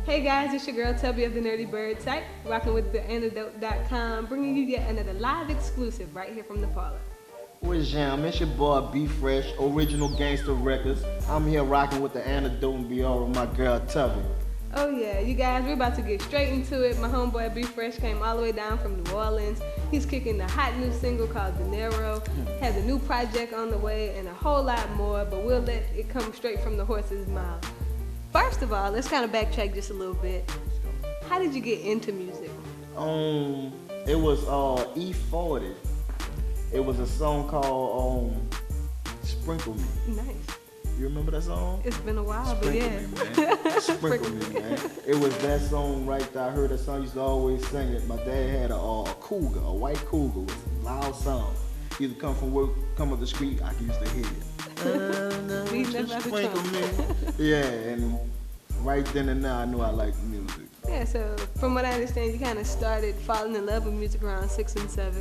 Hey guys, it's your girl Tubbi of the Nerdy Bird site, rocking with the antidote.com, bringing you yet another live exclusive right here from the parlor. What's jam? It's your boy B Fresh, Original Gangster Records. I'm here rocking with the antidote and be all with my girl Tubbi. Oh yeah, you guys, we're about to get straight into it. My homeboy B Fresh came all the way down from New Orleans. He's kicking the hot new single called Dinero, has a new project on the way, and a whole lot more, but we'll let it come straight from the horse's mouth. First of all, let's kind of backtrack just a little bit. How did you get into music? It was E40. It was a song called Sprinkle Me. Nice. You remember that song? It's been a while, Sprinkle but Me, yeah. man. Sprinkle Me, man. It was that song right there. I heard that song. I used to always sing it. My dad had a cougar, a white cougar with a loud sound. He used to come from work, come up the street, I used to hear it. Sprinkle Me. Yeah, and right then and now I knew I liked music. Yeah, so from what I understand, you kind of started falling in love with music around 6 and 7.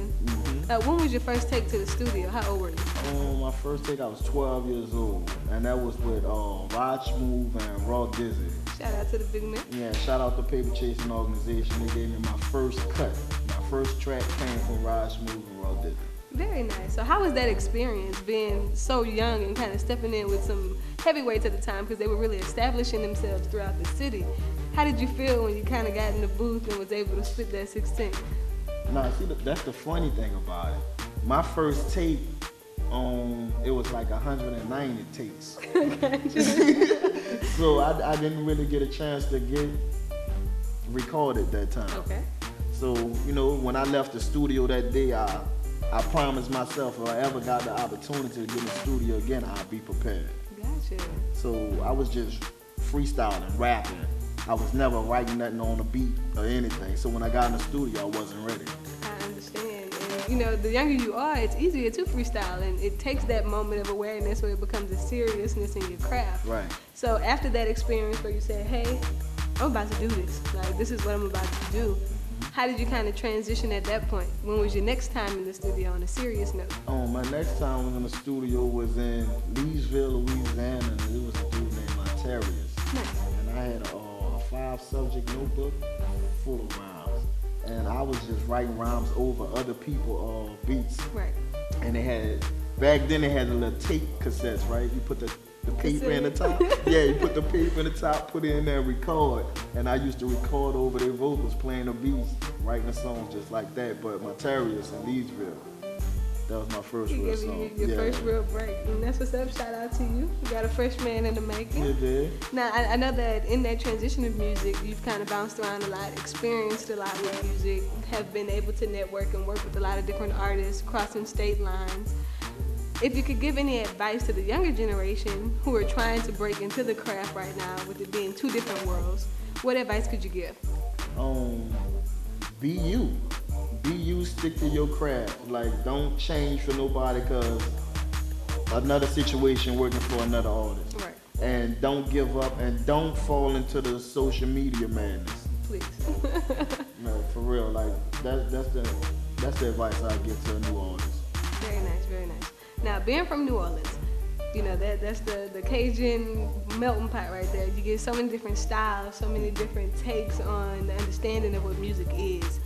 When was your first take to the studio? How old were you? My first take, I was 12 years old, and that was with Rod Smooth and Raw Dizzy. Shout out to the big man. Yeah, shout out to Paper Chasing Organization. They gave me my first cut. My first track came from Rod Smooth and Raw Dizzy. Very nice. So how was that experience, being so young and kind of stepping in with some heavyweights at the time, because they were really establishing themselves throughout the city? How did you feel when you kind of got in the booth and was able to spit that 16? Nah, see, that's the funny thing about it. My first tape, it was like 190 takes. So I didn't really get a chance to get recorded that time. Okay. So, you know, when I left the studio that day, I promised myself if I ever got the opportunity to get in the studio again, I'd be prepared. Gotcha. So I was just freestyling, rapping. I was never writing nothing on the beat or anything. So when I got in the studio, I wasn't ready. I understand. And, you know, the younger you are, it's easier to freestyle. And it takes that moment of awareness where it becomes a seriousness in your craft. Right. So after that experience where you said, hey, I'm about to do this. Like, this is what I'm about to do. How did you kind of transition at that point? When was your next time in the studio on a serious note? My next time was in the studio was in Leesville, Louisiana, and it was a dude named Montarius. Nice. And I had a 5-subject notebook full of rhymes. And I was just writing rhymes over other people's beats. Right. And back then they had the little tape cassettes, right? You put the paper in the top. Yeah, you put the paper in the top, put it in there and record. And I used to record over their vocals, playing the beats, writing the songs just like that. But Montarius in Leesville, that was my first real song. Your first real break. And that's what's up. Shout out to you. You got a fresh man in the making. Yeah, did. Now, I know that in that transition of music, you've kind of bounced around a lot, experienced a lot with music, have been able to network and work with a lot of different artists, crossing state lines. If you could give any advice to the younger generation who are trying to break into the craft right now, with it being two different worlds, what advice could you give? Be you. Be you, stick to your craft. Like, don't change for nobody because another situation working for another artist. Right. And don't give up and don't fall into the social media madness. Please. No, for real, like that's the advice I give to a new artist. Very nice, very nice. Now, being from New Orleans, you know, that's the Cajun melting pot right there. You get so many different styles, so many different takes on the understanding of what music is.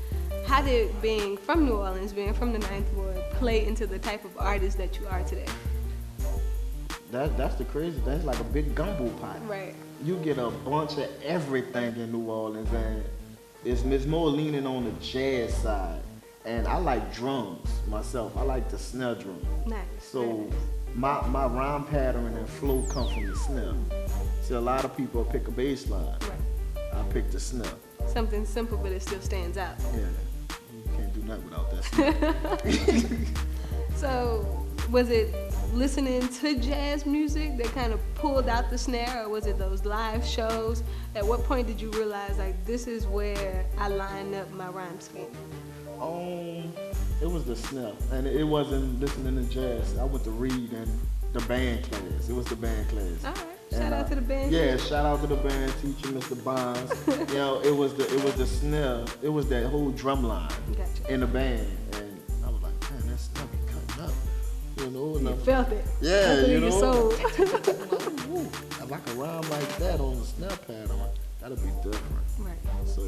How did being from New Orleans, being from the Ninth Ward, play into the type of artist that you are today? That's the crazy thing. It's like a big gumbo pot. Right. You get a bunch of everything in New Orleans, and it's more leaning on the jazz side. And I like drums myself. I like the snare drum. Nice. So my rhyme pattern and flow come from the snare. See, a lot of people pick a bass line. Right. I pick the snare. Something simple, but it still stands out. Yeah. You can't do nothing without that snare. So, was it listening to jazz music that kind of pulled out the snare, or was it those live shows? At what point did you realize, like, this is where I line up my rhyme scheme? It was the snare, and it wasn't listening to jazz. I went to Reed and the band class. It was the band class. All right. Shout out to the band. Yeah, shout out to the band teacher, Mr. Bonds. You know, it was the snare. It was that whole drum line in the band, and I was like, man, that snare be cutting up. You know, You felt it. Yeah, you know. Your soul. If I could rhyme like that on the snare pattern, That'll be different. Right. So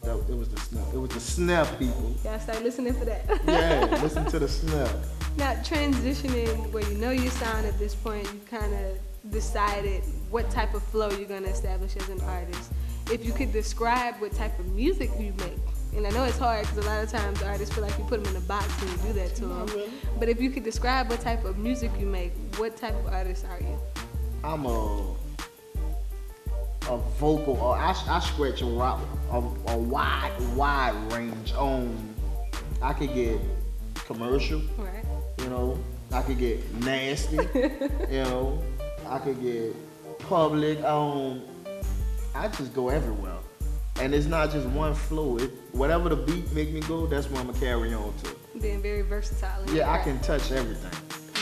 it was the snap. It was the snap, people. Y'all start listening for that. Yeah, listen to the snap. Now, transitioning where you know your sound at this point, you kind of decided what type of flow you're going to establish as an artist. If you could describe what type of music you make, and I know it's hard because a lot of times artists feel like you put them in a box and you do that to them. Really. But if you could describe what type of music you make, what type of artist are you? I'm a vocal, or I scratch a wide range. I could get commercial, Right. you know. I could get nasty, you know. I could get public. I just go everywhere, and it's not just one flow. Whatever the beat make me go, that's what I'm gonna carry on to. Being very versatile. Yeah, I can touch everything.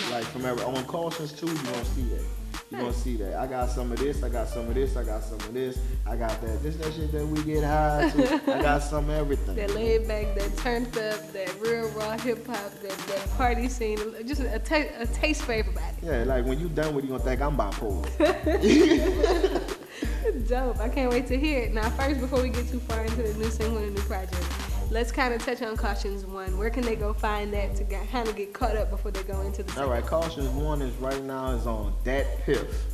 Like from on Cautions too, you gonna see that. You gonna see that. I got some of this, I got some of this, I got some of this, I got that. This that shit that we get high to. I got some of everything. That laid back, that turned up, that real raw hip hop, that party scene, just a taste for everybody. Yeah, like when you done with it, you gonna think I'm bipolar. Dope. I can't wait to hear it. Now, first, before we get too far into the new single and the new project, let's kind of touch on Cautions 1. Where can they go find that to kind of get caught up before they go into the single? All right, Cautions 1 is right now is on Dat Piff.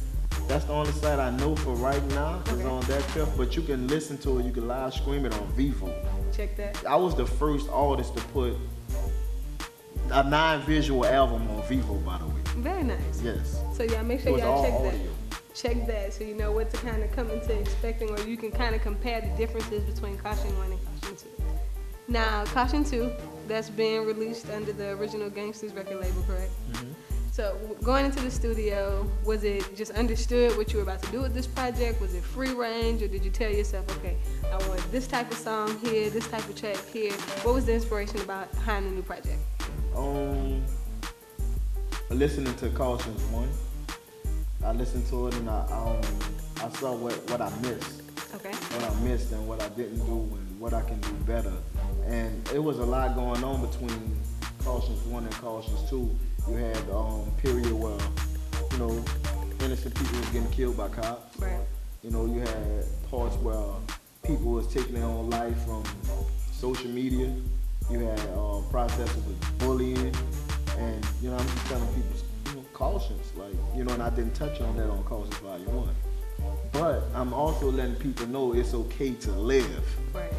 That's the only site I know for right now is on Dat Piff, but you can listen to it, you can live stream it on Vivo. Check that. I was the first artist to put a non-visual album on Vivo, by the way. Very nice. Yes. So y'all make sure y'all check audio. that. Check that so you know what to kind of come into expecting, or you can kind of compare the differences between Caution 1 and Caution 2. Now, Caution 2, that's being released under the original Gangsters record label, correct? Mm-hmm. So going into the studio, was it just understood what you were about to do with this project? Was it free range, or did you tell yourself, okay, I want this type of song here, this type of track here? What was the inspiration behind the new project? Listening to Cautions 1, I listened to it and I saw what I missed. Okay. What I missed and what I didn't do and what I can do better. And it was a lot going on between Cautions 1 and Cautions 2. You had period where, you know, innocent people was getting killed by cops. Right. You know, you had parts where people was taking their own life from social media. You had processes with bullying. And, you know, I'm just telling people, you know, cautions. Like, you know, and I didn't touch on that on Cautions Volume 1. But I'm also letting people know it's okay to live. Right.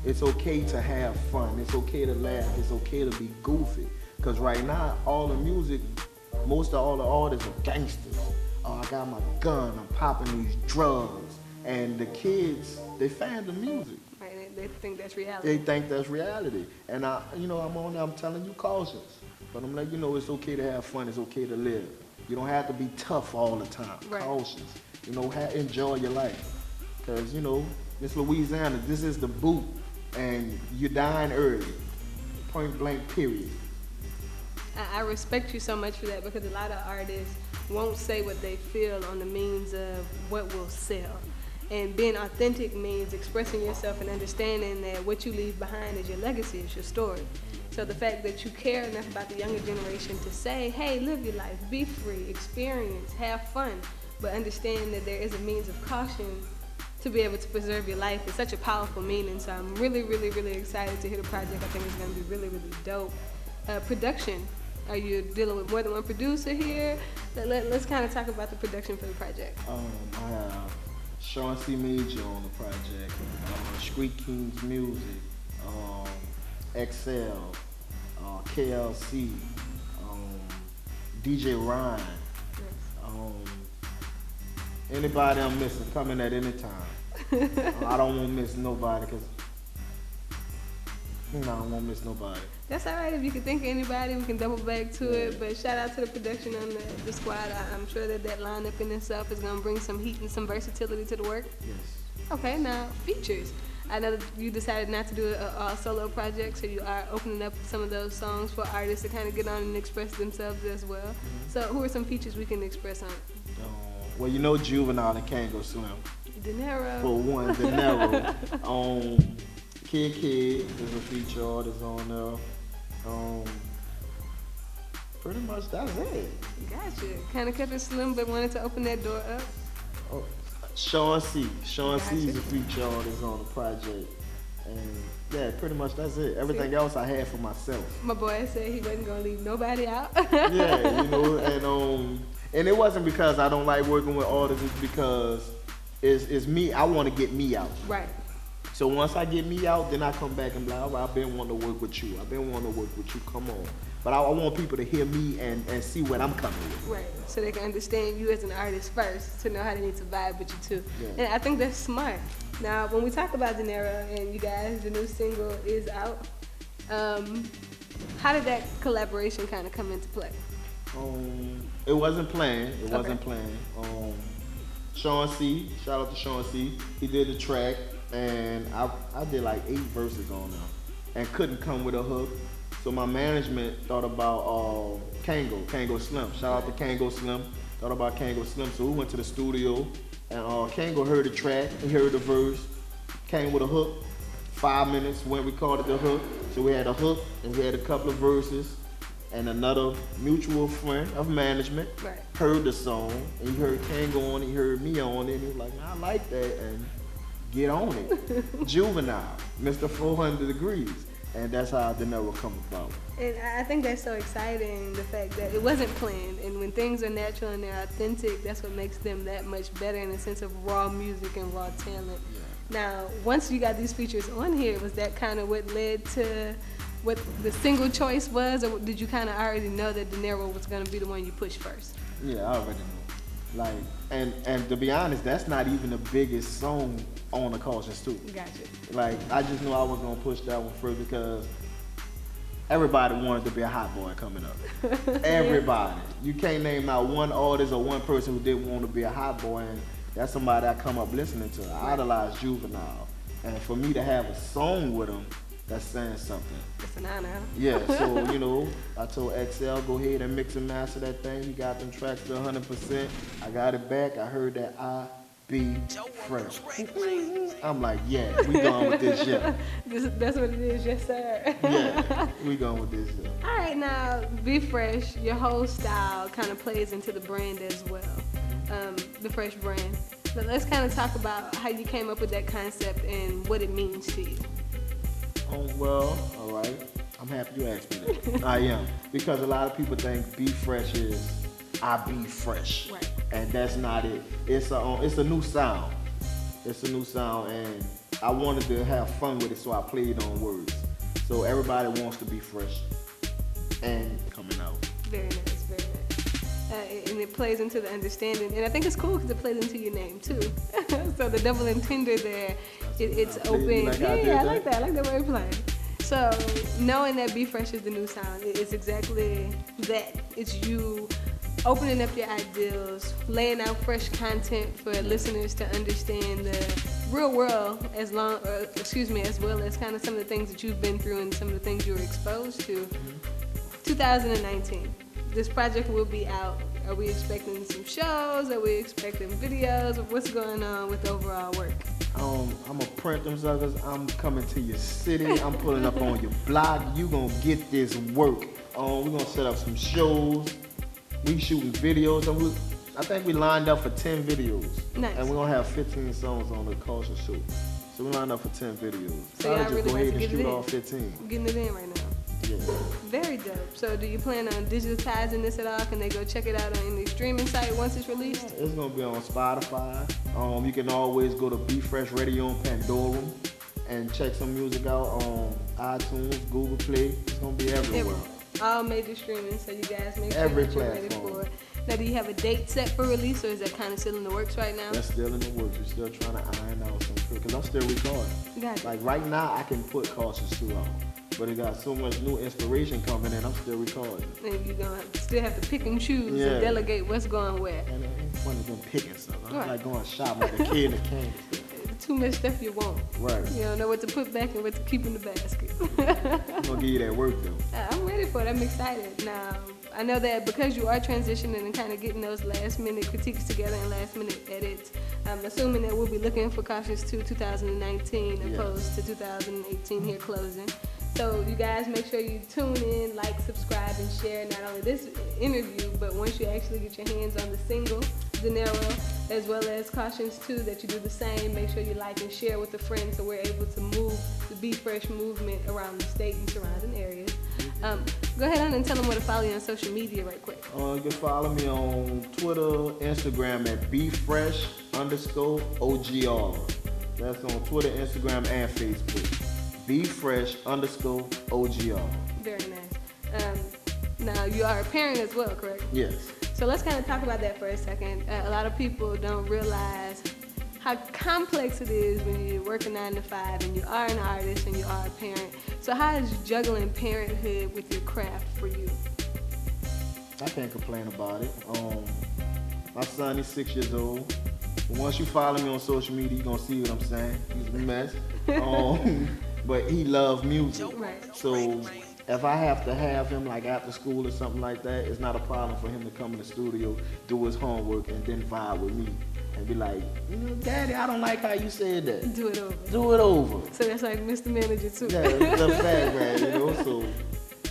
It's okay to have fun. It's okay to laugh. It's okay to be goofy. Because right now, all the music, most of all the artists are gangsters. Oh, I got my gun. I'm popping these drugs. And the kids, they fan the music. Right. They think that's reality. They think that's reality. And you know, I'm on there, I'm telling you cautions. But I'm like, you know, it's okay to have fun. It's okay to live. You don't have to be tough all the time. Right. Cautions. You know, enjoy your life. Because, you know, it's Louisiana. This is the boot. And you're dying early. Point blank, period. I respect you so much for that, because a lot of artists won't say what they feel on the means of what will sell. And being authentic means expressing yourself and understanding that what you leave behind is your legacy, it's your story. So the fact that you care enough about the younger generation to say, hey, live your life, be free, experience, have fun, but understand that there is a means of caution to be able to preserve your life is such a powerful meaning. So I'm really, really, really excited to hear the project. I think it's going to be really, really dope. Production. Are you dealing with more than one producer here? Let's kind of talk about the production for the project. I have Sean C. Major on the project, Street Kings Music, XL, KLC, DJ Ryan. Anybody I'm missing, come in at any time. I don't want to miss nobody because, I don't want to miss nobody. That's all right. If you can think of anybody, we can double back to it. But shout out to the production on the squad. I'm sure that lineup in itself is going to bring some heat and some versatility to the work. Yes. Okay, now features. I know that you decided not to do a solo project, so you are opening up some of those songs for artists to kind of get on and express themselves as well. Mm-hmm. So who are some features we can express on? Well, you know Juvenile and Can't Go Swim. Dinero. For one, Dinero. Kid is a feature artist on there. Pretty much that's it. Gotcha. Kind of kept it slim, but wanted to open that door up. Sean C. Sean Gotcha. C is a feature artist on the project. And yeah, pretty much that's it. Everything else I had for myself. My boy said he wasn't gonna leave nobody out. Yeah, you know, and it wasn't because I don't like working with artists, it's because it's me, I want to get me out. Right. So once I get me out, then I come back and be like, all right, I've been wanting to work with you. I've been wanting to work with you, come on. But I want people to hear me and see what I'm coming with. Right, so they can understand you as an artist first, to know how they need to vibe with you too. Yeah. And I think that's smart. Now, when we talk about Dinero and you guys, the new single is out, how did that collaboration kind of come into play? It wasn't planned. It wasn't planned. Sean C, shout out to Sean C. He did the track, and I did like 8 verses on them, and couldn't come with a hook. So my management thought about Kango Slim. Shout out to Kango Slim. Thought about Kango Slim. So we went to the studio, and Kango heard the track, he heard the verse, came with a hook. 5 minutes, went recorded the hook. So we had a hook, and we had a couple of verses, and another mutual friend of management heard the song, and he heard Kango on it, he heard me on it, and he was like, I like that, and get on it. Juvenile, Mr. 400 Degrees. And that's how Dinero come about. And I think that's so exciting, the fact that it wasn't planned. And when things are natural and they're authentic, that's what makes them that much better in the sense of raw music and raw talent. Yeah. Now, once you got these features on here, was that kind of what led to what the single choice was? Or did you kind of already know that Dinero was going to be the one you pushed first? Yeah, I already know. Like, and to be honest, that's not even the biggest song on the Cautious 2. Gotcha. Like, I just knew I was gonna push that one first because everybody wanted to be a hot boy coming up. Everybody. You can't name out one artist or one person who didn't want to be a hot boy, and that's somebody I come up listening to. I idolize Juvenile. And for me to have a song with him, that's saying something. It's an honor. Yeah, so, you know, I told XL, go ahead and mix and master that thing. He got them tracks to 100%. I got it back. I heard that I be fresh. I'm like, yeah, we going with this, yeah. That's what it is, yes, sir. Yeah, we going with this, yeah. All right, now, Be Fresh, your whole style kind of plays into the brand as well, the Fresh brand. But let's kind of talk about how you came up with that concept and what it means to you. Well, all right. I'm happy you asked me that. I am. Because a lot of people think Be Fresh is I be fresh. Right. And that's not it. It's a new sound. It's a new sound, and I wanted to have fun with it, so I played on words. So everybody wants to be fresh and coming out. Very nice, very nice. And it plays into the understanding, and I think it's cool because it plays into your name too. So the double intender there, it's open. Like I like that. I like the wordplay. So knowing that Be Fresh is the new sound, it's exactly that. It's you opening up your ideals, laying out fresh content for listeners to understand the real world as well as kind of some of the things that you've been through and some of the things you were exposed to. 2019, this project will be out. Are we expecting some shows? Are we expecting videos? What's going on with the overall work? I'm gonna print them suckers. I'm coming to your city. I'm pulling up on your block. You gonna get this work. We're gonna set up some shows. We shooting videos. I think we lined up for 10 videos. Nice. And we're gonna have 15 songs on the culture show. So we lined up for 10 videos. So y'all really go ahead about to and get it shoot in. all 15. Getting it in right now. Yeah. Very dope. So do you plan on digitizing this at all? Can they go check it out on any streaming site once it's released? It's gonna be on Spotify. You can always go to Be Fresh Radio on Pandora and check some music out on iTunes, Google Play. It's gonna be everywhere. All major streaming, so you guys make sure Every that you're ready platform. for it. Now, do you have a date set for release, or is that kind of still in the works right now? That's still in the works. We're still trying to iron out some shit, because I'm still recording. Gotcha. Like right now, I can put Cautious 2 out, but it got so much new inspiration coming in, I'm still recording. And you're going to still have to pick and choose and delegate what's going where. And it ain't funny them picking stuff. I'm Right. like going shopping like a kid in the candy store. Too much stuff you want. Right. You don't know what to put back and what to keep in the basket. I'm gonna give you that work though. I'm ready for it. I'm excited. Now, I know that because you are transitioning and kind of getting those last minute critiques together and last minute edits, I'm assuming that we'll be looking for Cautious 2 2019 opposed to 2018 here closing. So you guys make sure you tune in, like, subscribe, and share not only this interview, but once you actually get your hands on the single, Dinero, as well as Cautions too, that you do the same. Make sure you like and share with a friend so we're able to move the Be Fresh movement around the state and surrounding areas. Go ahead on and tell them where to follow you on social media right quick. You can follow me on Twitter, Instagram at BeFresh_OGR. That's on Twitter, Instagram, and Facebook. BeFresh_OGR. Very nice. Now, you are a parent as well, correct? Yes. So let's kind of talk about that for a second. A lot of people don't realize how complex it is when you work a 9 to 5 and you are an artist and you are a parent. So how is juggling parenthood with your craft for you? I can't complain about it. My son is 6 years old. But once you follow me on social media, you're gonna see what I'm saying. He's a mess. But he loves music. Right. So if I have to have him like after school or something like that, it's not a problem for him to come in the studio, do his homework, and then vibe with me. And be like, Daddy, I don't like how you said that. Do it over. Do it over. So that's like Mr. Manager too. Yeah, it's a fact, man, so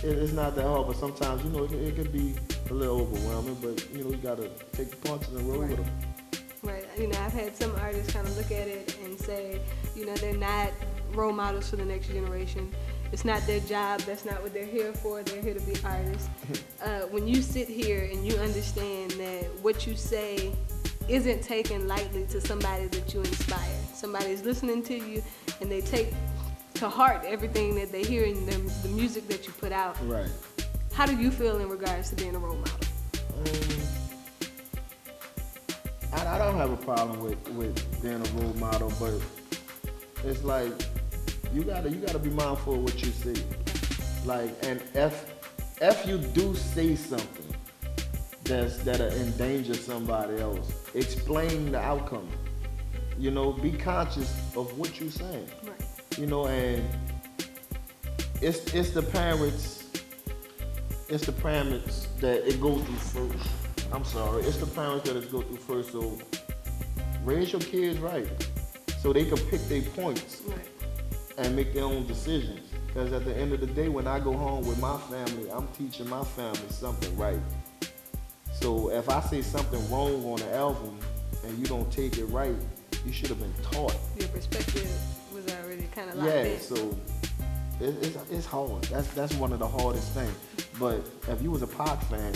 it's not that hard, but sometimes, it can be a little overwhelming, but, you gotta take the punches and roll with them. Right. I've had some artists kind of look at it and say, they're not role models for the next generation. It's not their job. That's not what they're here for. They're here to be artists. When you sit here and you understand that what you say isn't taken lightly to somebody that you inspire. Somebody's listening to you and they take to heart everything that they hear in the music that you put out. Right. How do you feel in regards to being a role model? I don't have a problem with being a role model, but it's like you gotta be mindful of what you say. Like, and if you do say something that'll endanger somebody else, explain the outcome. Be conscious of what you're saying. Right. And it's the parents that it goes through first. I'm sorry, it's the parents that it goes through first. So raise your kids right, so they can pick their points and make their own decisions. Because at the end of the day, when I go home with my family, I'm teaching my family something right. So if I say something wrong on the album and you don't take it right, you should have been taught. Your perspective was already kind of locked in. Yeah, so it's hard. That's one of the hardest things. But if you was a Pac fan,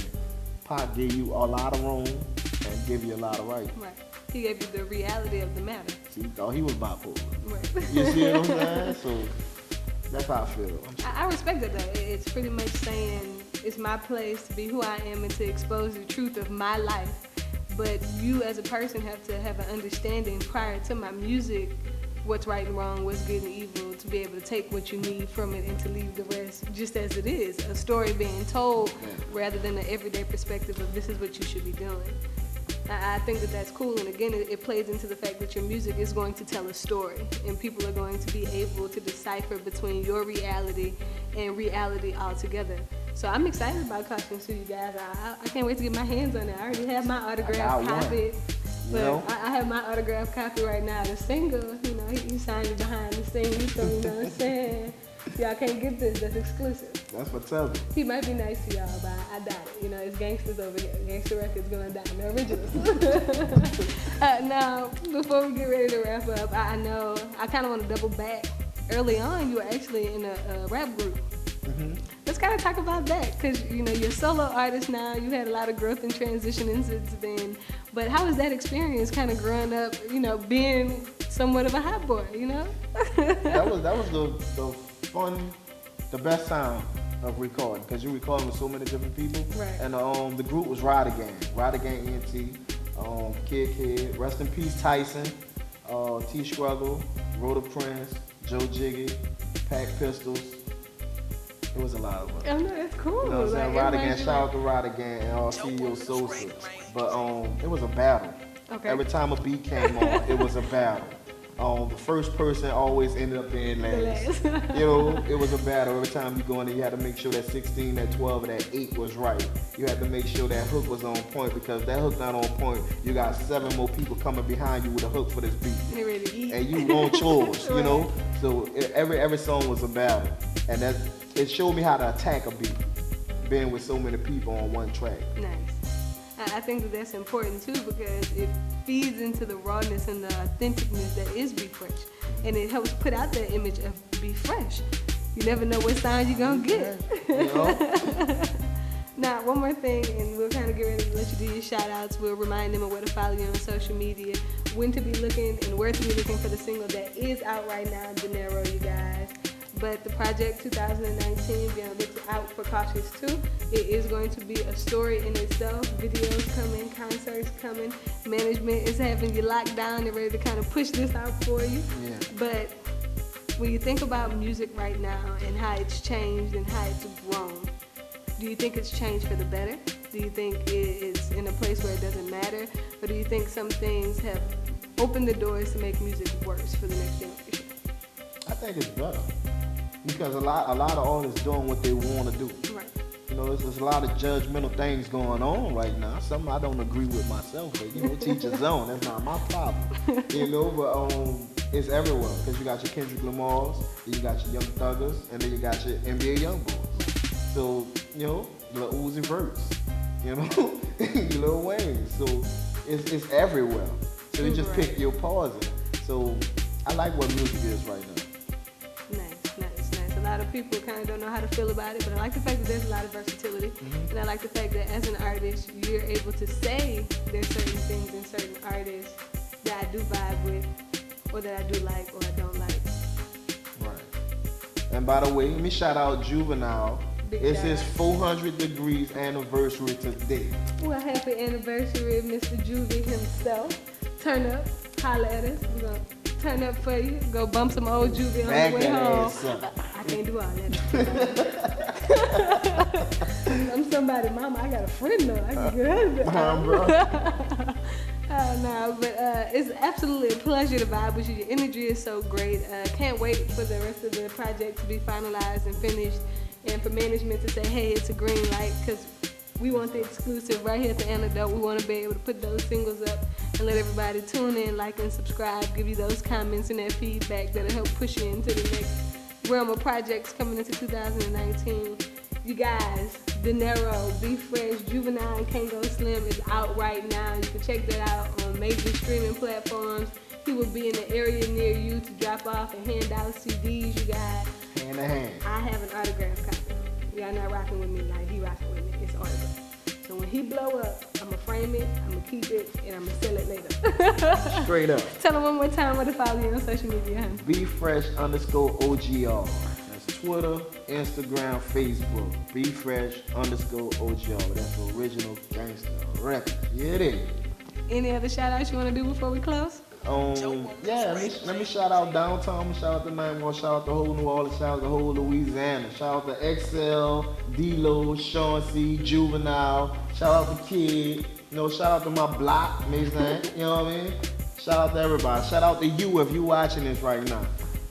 Pac gave you a lot of wrong and gave you a lot of right. Right. He gave you the reality of the matter. See, he thought he was bipolar. Right. You see what I'm saying? So that's how I feel. I respect it though. It's pretty much saying it's my place to be who I am and to expose the truth of my life. But you as a person have to have an understanding prior to my music, what's right and wrong, what's good and evil, to be able to take what you need from it and to leave the rest just as it is, a story being told rather than the everyday perspective of this is what you should be doing. I think that's cool, and again, it plays into the fact that your music is going to tell a story, and people are going to be able to decipher between your reality and reality altogether. So I'm excited about Cautions to you guys. I can't wait to get my hands on it. I already have my autograph copy. But I have my autograph copy right now. The single, he signed it behind the scenes, so you know what I'm saying? Y'all can't get this, that's exclusive. That's for Tubbi. He might be nice to y'all, but I doubt it. It's gangsters over here. Gangster Records going down, the originals. Now, before we get ready to wrap up, I know I kind of want to double back. Early on, you were actually in a rap group. Mm-hmm. Let's kind of talk about that, because you're a solo artist now. You had a lot of growth and transition since then. But how was that experience, kind of growing up, being somewhat of a hot boy, That was the fun, the best time of recording, because you're recording with so many different people. Right. And the group was Rider Gang ENT, Kid, rest in peace Tyson, T Struggle, Rhoda Prince, Joe Jiggy, Pack Pistols. It was a lot of us. Oh no, that's cool. You know what I'm saying? Rider Gang, shout out to Rider Gang and CEO Sosa. But it was a battle. Okay. Every time a beat came on, it was a battle. The first person always ended up being last. It was a battle. Every time you go in there, you had to make sure that 16, that 12, and that 8 was right. You had to make sure that hook was on point, because if that hook not on point, you got 7 more people coming behind you with a hook for this beat. You're ready to eat. And you on chores, So every song was a battle. And it showed me how to attack a beat, being with so many people on one track. Nice. I think that that's important too, because it feeds into the rawness and the authenticness that is Be Fresh. And it helps put out that image of Be Fresh. You never know what sound you're gonna get. Now, one more thing, and we'll kind of get ready to let you do your shout outs. We'll remind them of where to follow you on social media, when to be looking and where to be looking for the single that is out right now, Dinero, you guys. But the project 2019, be on the lookout for Cautious 2. It is going to be a story in itself. Videos coming, concerts coming. Management is having you locked down. They're ready to kind of push this out for you. Yeah. But when you think about music right now and how it's changed and how it's grown, do you think it's changed for the better? Do you think it's in a place where it doesn't matter? Or do you think some things have opened the doors to make music worse for the next generation? I think it's better. Because a lot of artists doing what they want to do. Right. You know, there's a lot of judgmental things going on right now. Something I don't agree with myself, but you know, teach his own. That's not my problem. You know, but it's everywhere. Because you got your Kendrick Lamars, you got your Young Thuggers, and then you got your NBA Youngboys. So, you know, Lil Uzi Verts, you know, your Lil Wayne. So it's everywhere. So you just pick your poison. So I like what music is right now. Nice. A lot of people kind of don't know how to feel about it, but I like the fact that there's a lot of versatility. And I like the fact that as an artist, you're able to say there's certain things in certain artists that I do vibe with, or that I do like, or I don't like. Right. And by the way, let me shout out Juvenile. It's his 400 degrees anniversary today. Well, happy anniversary, Mr. Juvie himself. Turn up, holla at us. We're going to turn up for you. Go bump some old Juvie on the way home. I can't do all that. I'm somebody's mama. I got a friend though. I can get out of it. No, but it's absolutely a pleasure to vibe with you. Your energy is so great. Can't wait for the rest of the project to be finalized and finished, and for management to say, hey, it's a green light, because we want the exclusive right here at the Antidote. We want to be able to put those singles up and let everybody tune in, like and subscribe, give you those comments and that feedback that'll help push you into the next realm of projects coming into 2019. You guys, Dinero, Be Fresh, Juvenile, and Can't Go Slim is out right now. You can check that out on major streaming platforms. He will be in the area near you to drop off and hand out CDs, you guys. Hand in hand. I have an autograph copy. Y'all not rocking with me like he rocking with me. It's autograph. So when he blow up, I'ma frame it, I'ma keep it, and I'ma sell it later. Straight up. Tell them one more time where to follow you on social media, huh? BeFresh_OGR. That's Twitter, Instagram, Facebook. BeFresh_OGR. That's the original gangster record. Yeah, it is. Any other shout outs you want to do before we close? Yeah, let me shout out downtown, shout out to 91, shout out the whole New Orleans, shout out the whole Louisiana, shout out to XL, D-Lo, Sean C, Juvenile, shout out to Kid, you know, shout out to my block, Mason, you know what I mean? Shout out to everybody, shout out to you if you watching this right now.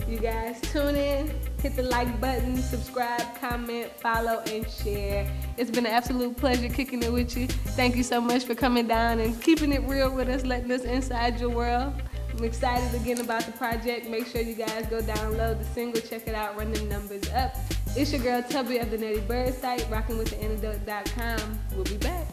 You guys tune in, hit the like button, subscribe, comment, follow, and share. It's been an absolute pleasure kicking it with you. Thank you so much for coming down and keeping it real with us, letting us inside your world. I'm excited again about the project. Make sure you guys go download the single, check it out, run the numbers up. It's your girl Tubbi of the Netty Bird site, rocking with the Antidote.com. We'll be back.